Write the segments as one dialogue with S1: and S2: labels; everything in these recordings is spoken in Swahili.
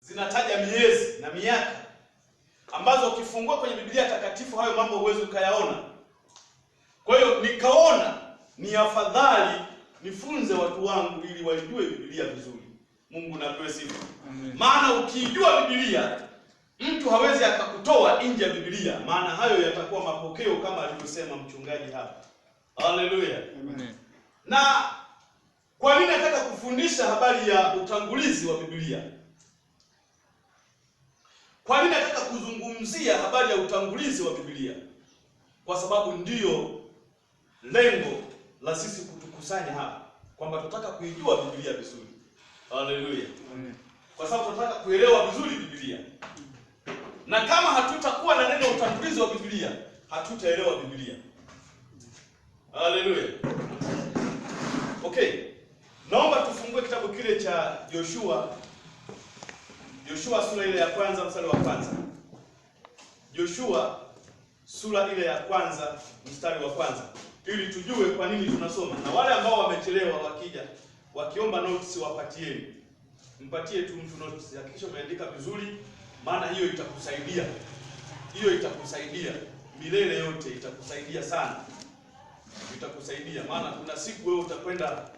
S1: zinataja miezi na miaka ambazo ukifungua kwenye Biblia takatifu hayo mambo huwezi ukayaona. Kwa hiyo nikaona ni afadhali nifunze watu wangu ili waijue Biblia vizuri. Mungu na apewe sifa. Maana ukijua Biblia mtu hawezi akakutoa nje ya Biblia, maana hayo yatakuwa mapokeo kama alivyosema mchungaji hapa. Haleluya. Amen. Na kwa nini nataka kufundisha habari ya utangulizi wa Biblia? Kwa nini nataka kuzungumzia habari ya utangulizi wa Biblia? Kwa sababu ndiyo lengo la sisi kutukusanya hapa, kwamba tunataka kuijua Biblia vizuri. Haleluya. Kwa sababu tunataka kuelewa vizuri Biblia. Na kama hatutakuwa na neno utangulizi wa Biblia, hatutaelewa Biblia. Haleluya. Okay. Naomba tufungue kitabu kile cha Joshua sura ile ya kwanza mstari wa kwanza. Joshua sura ile ya kwanza mstari wa kwanza, ili tujue kwa nini tunasoma. Na wale ambao wamechelewa wakija wakiomba notes wapatieni. Mpatie tu mtu notes. Hakikisha umeandika vizuri, maana hiyo itakusaidia. Hiyo itakusaidia milele yote, itakusaidia sana. Itakusaidia maana kuna siku wewe utakwenda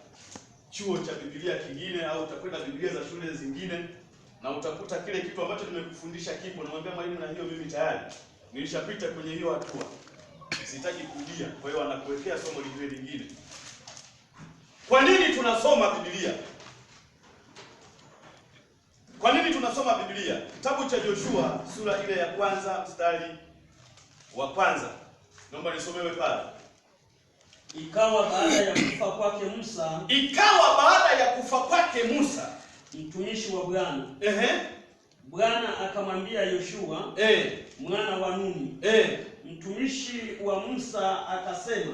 S1: chuo cha Biblia kingine au utakwenda Biblia za shule zingine na utakuta kile kitu ambacho nimekufundisha kipo, na mwambia mwalimu, na hiyo mimi tayari nilishapita kwenye hiyo hatua, sitaki kurudia. Kwa hiyo anakuwekea somo lingine. Kwa nini tunasoma Biblia? Kwa nini tunasoma Biblia? Kitabu cha Joshua sura ile ya kwanza mstari wa kwanza. Naomba nisomewe pale.
S2: Ikawa baada ya kufa kwake Musa
S1: mtumishi wa Bwana.
S2: Bwana akamwambia Yoshua mwana wa Nuni, mtumishi wa Musa akasema,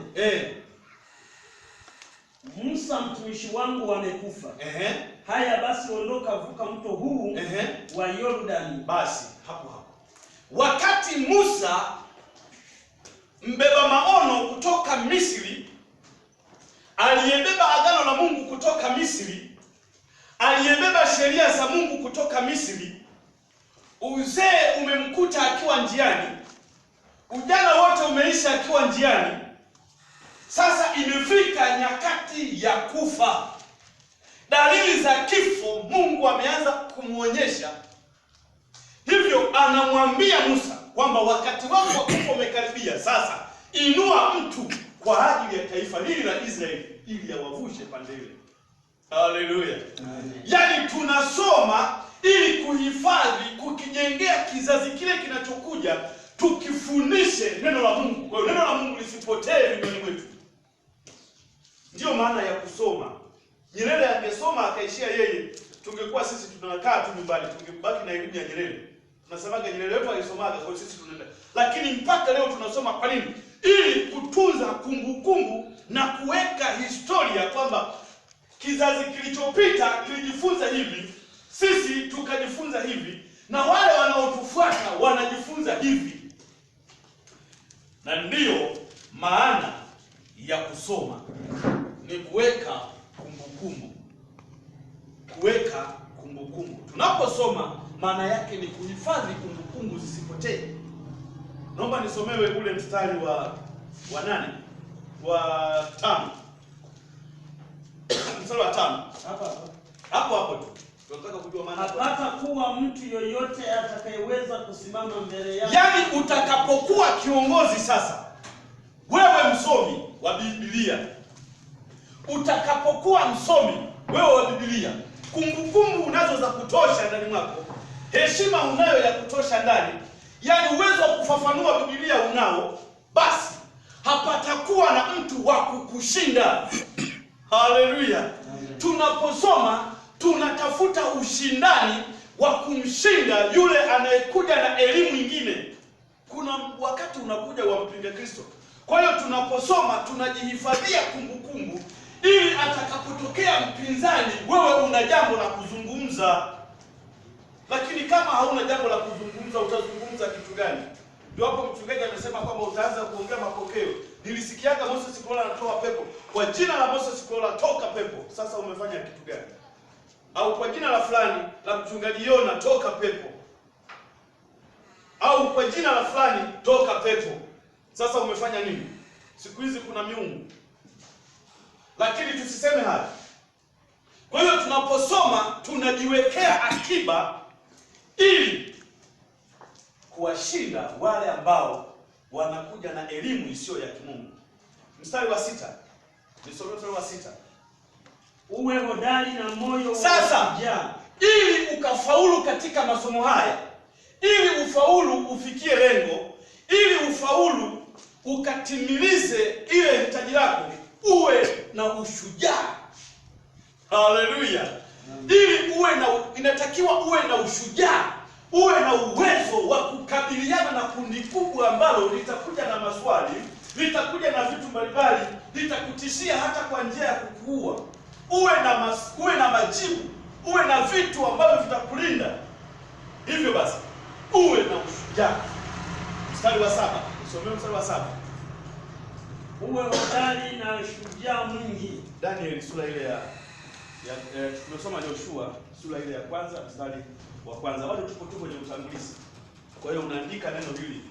S2: Musa mtumishi wangu amekufa. Haya basi ondoka, vuka mto huu wa Yordani.
S1: Basi hapo wakati Musa mbeba maono kutoka Misri, aliyebeba agano la Mungu kutoka Misri, aliyebeba sheria za Mungu kutoka Misri, uzee umemkuta akiwa njiani, ujana wote umeisha akiwa njiani. Sasa imefika nyakati ya kufa. Dalili za kifo Mungu ameanza kumuonyesha. Hivyo anamwambia Musa kwamba wakati wako wa kufa umekaribia. Sasa inua mtu kwa ajili ya taifa hili la Israeli ili awavushe pande ile. Haleluya. Yaani tunasoma ili kuhifadhi, kukijengea kizazi kile kinachokuja, tukifundishe neno la Mungu. Kwa hiyo neno la Mungu lisipotee miongoni mwetu. Ndio maana ya kusoma. Nyerere angesoma akaishia yeye, tungekuwa sisi tunakaa tu nyumbani, tungebaki na elimu ya Nyerere. Tunasemaga Nyerere wetu alisomaga, kwa sisi tunaenda. Lakini mpaka leo tunasoma kwa nini? Ili kutunza kumbukumbu na kuweka historia kwamba kizazi kilichopita kilijifunza hivi, sisi tukajifunza hivi, na wale wanaotufuata wanajifunza hivi. Na ndiyo maana ya kusoma ni kuweka kumbukumbu. Kuweka kumbukumbu. Tunaposoma maana yake ni kuhifadhi kumbukumbu zisipotee. Naomba nisomewe ule mstari wa nane, wa 5. Mstari wa 5. Hapo tu. Tunataka kujua maana.
S2: Hapata kuwa mtu yoyote atakayeweza kusimama mbele yako.
S1: Yaani utakapokuwa kiongozi sasa, wewe msomi wa Biblia, utakapokuwa msomi wewe wa Biblia, kumbukumbu unazo za kutosha ndani mwako, heshima unayo ya kutosha ndani, yaani uwezo wa kufafanua Biblia unao, basi hapatakuwa na mtu wa kukushinda. Haleluya. Tunaposoma tunatafuta ushindani wa kumshinda yule anayekuja na elimu nyingine. Kuna wakati unakuja wa mpinga Kristo. Kwa hiyo tunaposoma tunajihifadhia kumbukumbu ili atakapotokea mpinzani wewe una jambo la kuzungumza. Lakini kama hauna jambo la kuzungumza, utazungumza kitu gani? Ndio hapo mchungaji amesema kwamba utaanza kuongea mapokeo. Nilisikiaga Moses Kulola anatoa pepo. Kwa jina la Moses Kulola toka pepo. Sasa umefanya kitu gani? au kwa jina la fulani la mchungaji Yona toka pepo, au kwa jina la fulani toka pepo. Sasa umefanya nini? Siku hizi kuna miungu, lakini tusiseme haya. Kwa hiyo tunaposoma tunajiwekea akiba ili kuwashinda wale ambao wanakuja na elimu isiyo ya kimungu. Mstari wa 6. Nisome mstari wa 6.
S2: Uwe hodari na moyo wa
S1: shujaa. Ili ukafaulu katika masomo haya, ili ufaulu ufikie lengo, ili ufaulu ukatimilize ile hitaji lako, uwe na ushujaa. Haleluya. Ili uwe na, inatakiwa uwe na ushujaa, uwe na uwezo wa kukabiliana na kundi kubwa ambalo litakuja na maswali, litakuja na vitu mbalimbali, litakutishia hata kwa njia ya kukuua. Uwe na majibu, uwe na vitu ambavyo vitakulinda. Hivyo basi, uwe na ushujaa. Mstari wa 7. Usomee mstari wa 7.
S2: Uwe hodari na shujaa mwingi.
S1: Daniel sura ile ya tumesoma Joshua sura ile ya kwanza mstari wa kwanza. Bado tupo kwenye utangulizi. Kwa hiyo unaandika neno hili,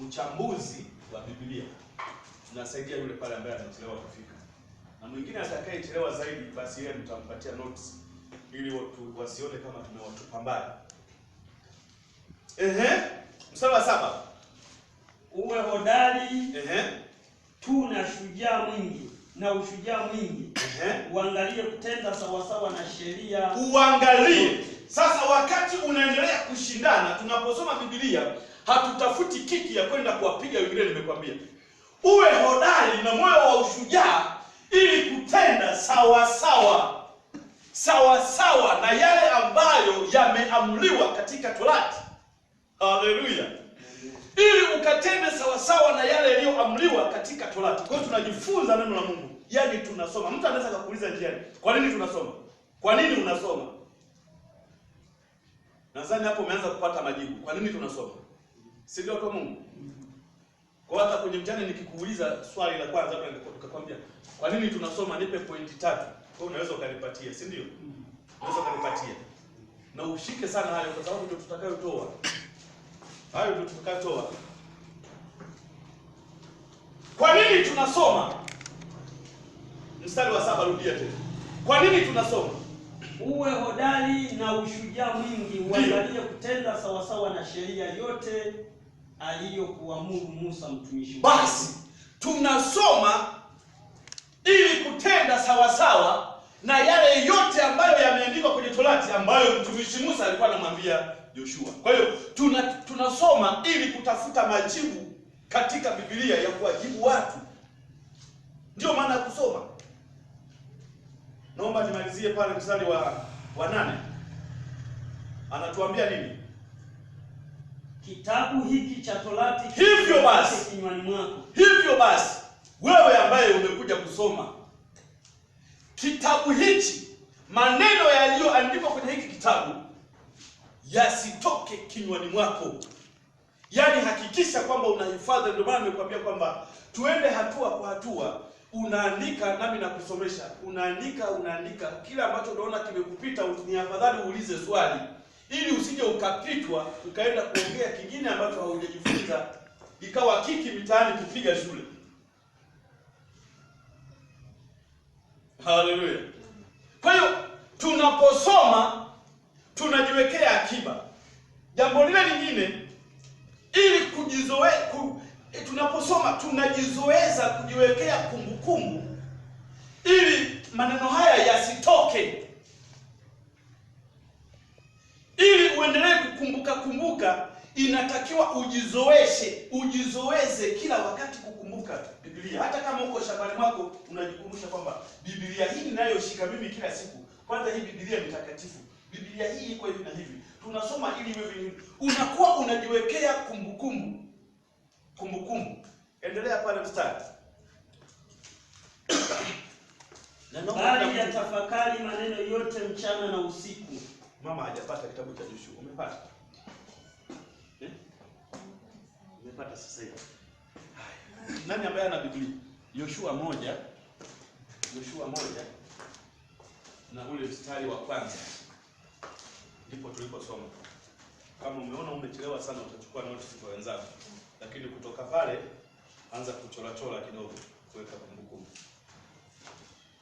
S1: uchambuzi wa Biblia. Tunasaidia yule pale ambaye anachelewa kufika. Na mwingine atakayechelewa zaidi, basi yeye mtampatia notes ili watu wasione kama tumewatupa mbali. Mstari wa 7.
S2: Uwe hodari tu na shujaa mwingi, na ushujaa mwingi. Uangalie kutenda sawasawa na sheria.
S1: Uangalie. Sasa wakati unaendelea kushindana, tunaposoma Biblia, hatutafuti kiki ya kwenda kuwapiga wengine. Nimekwambia uwe hodari na moyo wa ushujaa ili kutenda sawa na yale ambayo yameamriwa katika Torati. Haleluya. Ili ukatende sawa na yale yaliyoamriwa katika Torati. Kwa hiyo tunajifunza neno la Mungu. Yaani tunasoma. Mtu anaweza kukuuliza njiani, kwa nini tunasoma? Kwa nini unasoma? Nadhani hapo umeanza kupata majibu. Kwa nini tunasoma? Si ndio kwa Mungu? Kwa hata kwenye mtihani nikikuuliza swali la kwanza hapo nikakwambia, kwa nini tunasoma, nipe pointi 3. Kwa unaweza ukanipatia, si ndio? Unaweza ukanipatia. Na ushike sana hayo kwa sababu ndio tutakayotoa. Hayo ndio tutakayotoa. Kwa nini tunasoma? Mstari wa 7 rudia tena. Kwa nini tunasoma?
S2: Uwe hodari na ushujaa mwingi, uangalie kutenda sawasawa na sheria yote aliyokuamuru Musa mtumishi.
S1: Basi tunasoma ili kutenda sawasawa na yale yote ambayo yameandikwa kwenye Torati ambayo mtumishi Musa alikuwa anamwambia Joshua. Kwa hiyo tunasoma ili kutafuta majibu katika Biblia ya kuwajibu watu. Ndio maana ya kusoma. Naomba nimalizie pale mstari wa 8. Anatuambia nini?
S2: Kitabu hiki cha Torati
S1: hivyo basi
S2: kinywani mwako.
S1: Hivyo basi wewe ambaye umekuja kusoma kitabu hichi, maneno yaliyoandikwa kwenye hiki kitabu yasitoke kinywani mwako. Yaani hakikisha kwamba unahifadhi. Ndio maana nimekuambia kwamba tuende hatua kwa hatua. Unaandika nami na kusomesha. Unaandika kile ambacho unaona kimekupita, ni afadhali uulize swali ili usije ukapitwa ukaenda kuongea kingine ambacho haujajifunza ikawa kiki mitaani kupiga shule. Haleluya. Kwa hiyo tunaposoma tunajiwekea akiba. Jambo lile lingine, ili tunaposoma tunajizoeza kujiwekea kumbukumbu ili maneno haya yasitoke. Ili uendelee kukumbuka, inatakiwa ujizoeze kila wakati kukumbuka Biblia. Hata kama uko shambani mwako unajikumbusha kwamba Biblia hii ninayoshika mimi kila siku, kwanza hii Biblia ni takatifu. Biblia hii iko hivi na hivi. Tunasoma ili iwe hivi. Unakuwa unajiwekea kumbukumbu. Endelea pale mstari.
S2: Bali ya tafakari maneno yote mchana na usiku.
S1: Mama hajapata kitabu cha Joshua. Umepata? Umepata sasa hivi. Nani ambaye ana Biblia? Joshua 1 na ule mstari wa kwanza. ndipo tuliposoma. Kama umeona umechelewa sana, utachukua notes kwa wenzako, lakini kutoka pale anza kuchora kidogo, kuweka kumbukumbu.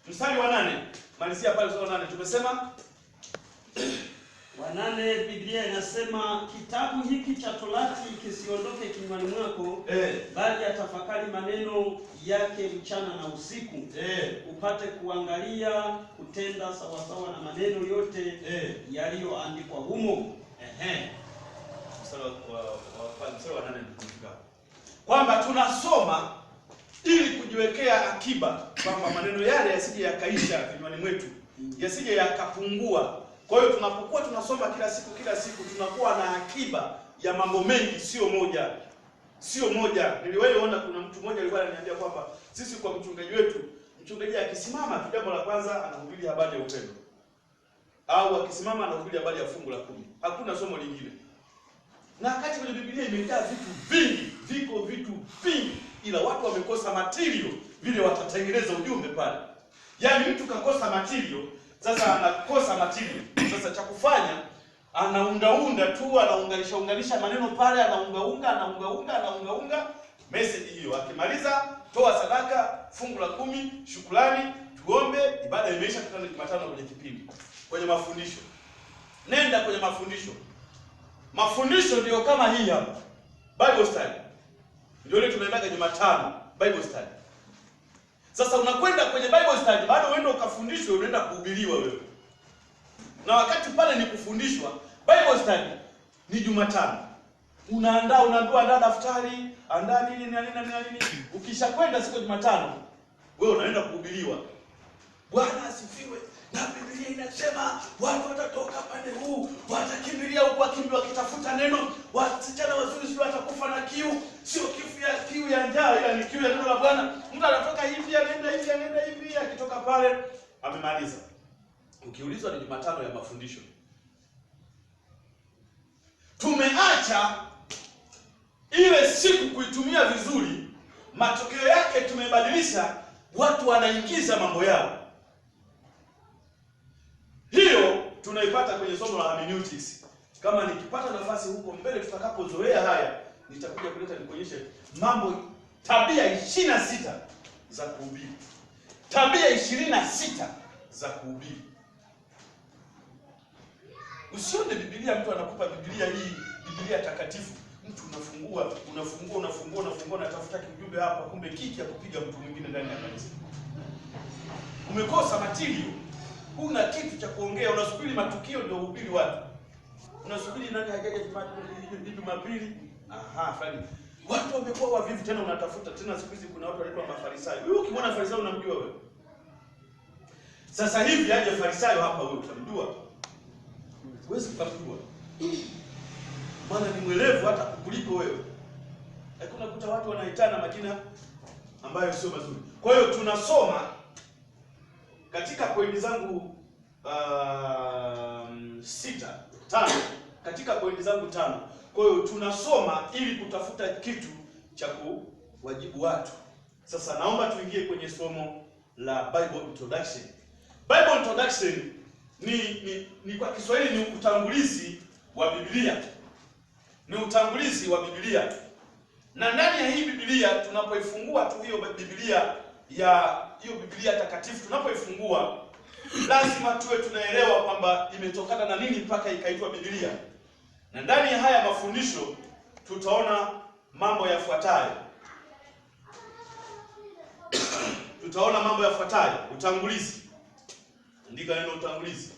S1: Mstari wa 8, malizia pale sura 8, tumesema
S2: wa 8, Biblia inasema kitabu hiki cha Torati kisiondoke kinywani mwako, bali atafakari maneno yake mchana na usiku, upate kuangalia kutenda sawasawa na maneno yote yaliyoandikwa humo.
S1: Mstari wa 8 tunafika kwamba tunasoma ili kujiwekea akiba, kwamba maneno yale yasije yakaisha kinywani mwetu, yasije yakapungua. Kwa hiyo tunapokuwa tunasoma kila siku tunakuwa na akiba ya mambo mengi, sio moja. Niliwahi ona kuna mtu mmoja alikuwa ananiambia kwamba sisi kwa mchungaji wetu, mchungaji akisimama tu, jambo la kwanza anahubiri habari ya upendo, au akisimama anahubiri habari ya fungu la 10. Hakuna somo lingine. Na wakati kwenye Biblia imejaa vitu vingi, viko vitu vingi, ila watu wamekosa material vile watatengeneza ujumbe pale. Yaani mtu kakosa material, sasa anakosa material. Sasa cha kufanya anaungaunga tu, anaunganisha maneno pale, anaunga message hiyo. Akimaliza toa sadaka, fungu la 10, shukrani, tuombe, ibada imeisha. Tukutane Jumatano kwenye kipindi, kwenye mafundisho. Nenda kwenye mafundisho. Mafundisho ndio kama hii hapa. Bible study. Ndio ile tunaendaga Jumatano, Bible study. Sasa unakwenda kwenye Bible study, bado uende ukafundishwe, unaenda kuhubiriwa wewe. Na wakati pale ni kufundishwa, Bible study ni Jumatano. Unaambiwa andaa daftari, andaa nini. Ukishakwenda siku Jumatano, wewe unaenda kuhubiriwa. Bwana asifiwe. Na Biblia inasema watu watatoka pande huu, watakimbilia huko, wakitafuta neno, wasichana wazuri sio watakufa na kiu, sio kiu ya njaa, ila ni kiu ya neno la Bwana. Mtu anatoka hivi, anaenda hivi, akitoka pale amemaliza. Ukiulizwa ni Jumatano ya mafundisho. Tumeacha ile siku kuitumia vizuri, matokeo yake tumebadilisha, watu wanaingiza mambo yao. Hiyo tunaipata kwenye somo la hermeneutics. Kama nikipata nafasi huko mbele tutakapozoea haya, nitakuja kuleta nikuonyeshe tabia 26 za kuhubiri. Tabia 26 za kuhubiri. Usione Biblia mtu anakupa Biblia hii, Biblia takatifu. Mtu unafungua unatafuta kijumbe hapa, kumbe kiki ya kupiga mtu mwingine ndani ya kanisa. Umekosa material. Huna kitu cha kuongea, unasubiri matukio ndio uhubiri watu. Unasubiri nani hajaje Jumapili? Fani. Watu wamekuwa wavivu tena, unatafuta tena. Siku hizi kuna watu wanaitwa Mafarisayo. Wewe ukimwona Farisayo unamjua wewe? Sasa hivi aje Farisayo hapa, wewe utamjua? Huwezi kumjua. Maana ni mwelevu hata kukuliko wewe. Hakuna kuta watu wanaitana majina ambayo sio mazuri. Kwa hiyo tunasoma katika pointi zangu 5, katika pointi zangu 5. Kwa hiyo tunasoma ili kutafuta kitu cha kuwajibu watu. Sasa naomba tuingie kwenye somo la Bible introduction. Bible introduction ni kwa Kiswahili ni utangulizi wa Biblia. Ni utangulizi wa Biblia. Na ndani ya hii Biblia tunapoifungua tu hiyo Biblia takatifu, tunapoifungua lazima tuwe tunaelewa kwamba imetokana na nini mpaka ikaitwa Biblia. Na ndani ya haya mafundisho tutaona mambo yafuatayo. Utangulizi. Andika neno utangulizi.